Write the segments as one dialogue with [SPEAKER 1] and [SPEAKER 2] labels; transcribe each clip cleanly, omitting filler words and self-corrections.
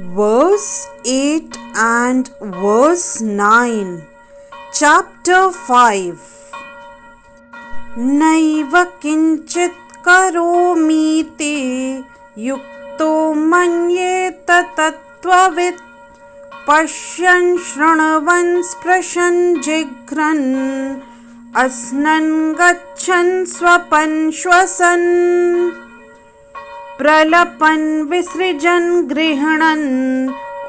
[SPEAKER 1] Verse 8 and verse 9, Chapter 5. Naiva kinchit karomi te yukto manyeta tattvavit pashyan shranavan sprashan jigran asnan gachan swapan shwasan pralapan visrijan grihanan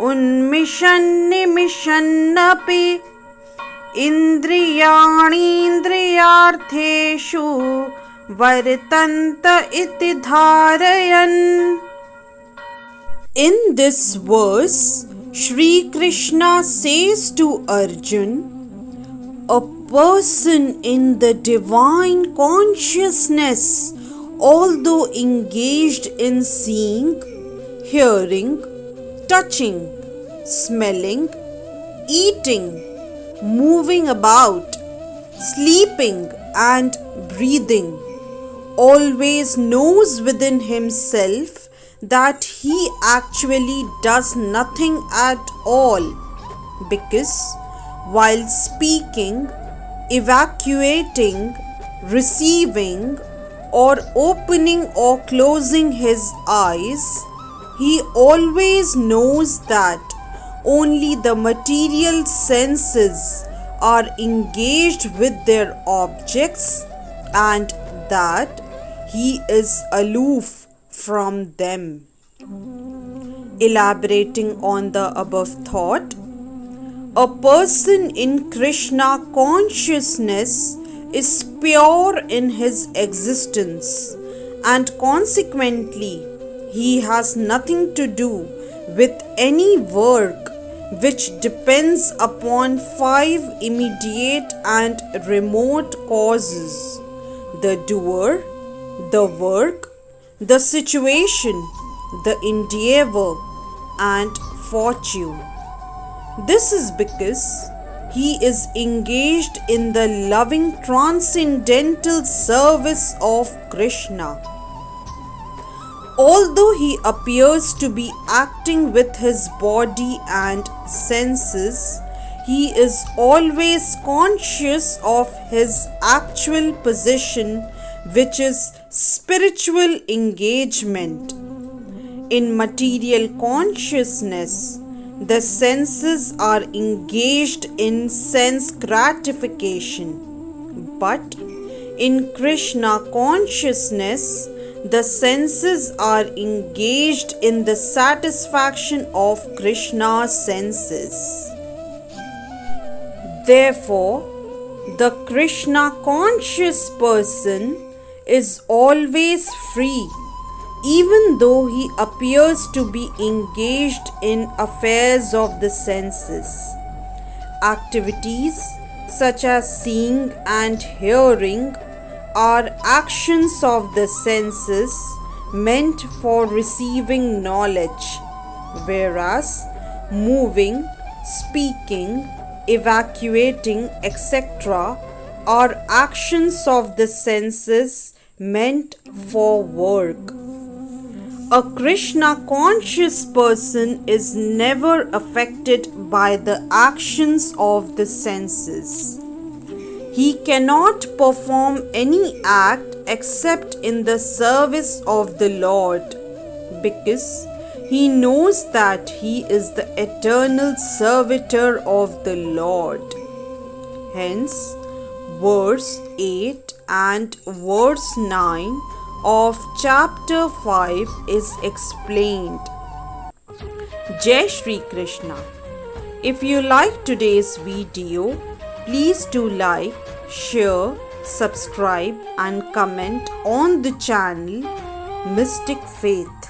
[SPEAKER 1] unmishan nimishannapi indriyani indriyartheshu vartanta iti dharayan. In this verse, Shri Krishna says to Arjun, a person in the divine consciousness, although engaged in seeing, hearing, touching, smelling, eating, moving about, sleeping and breathing, always knows within himself that he actually does nothing at all, because while speaking, evacuating, receiving, or opening or closing his eyes, he always knows that only the material senses are engaged with their objects and that he is aloof from them. Elaborating on the above thought, a person in Krishna consciousness is pure in his existence and consequently he has nothing to do with any work which depends upon 5 immediate and remote causes: the doer, the work, the situation, the endeavor, and fortune. This is because he is engaged in the loving transcendental service of Krishna. Although he appears to be acting with his body and senses, he is always conscious of his actual position, which is spiritual engagement. In material consciousness, the senses are engaged in sense gratification, but in Krishna consciousness, the senses are engaged in the satisfaction of Krishna's senses. Therefore, the Krishna conscious person is always free, even though he appears to be engaged in affairs of the senses. Activities such as seeing and hearing are actions of the senses meant for receiving knowledge, whereas moving, speaking, evacuating, etc. are actions of the senses meant for work. A Krishna conscious person is never affected by the actions of the senses. He cannot perform any act except in the service of the Lord, because he knows that he is the eternal servitor of the Lord. Hence, verse 8 and verse 9 of chapter 5 is explained. Jai Shri Krishna. If you like today's video, please do like, share, subscribe and comment on the channel Mystic Faith.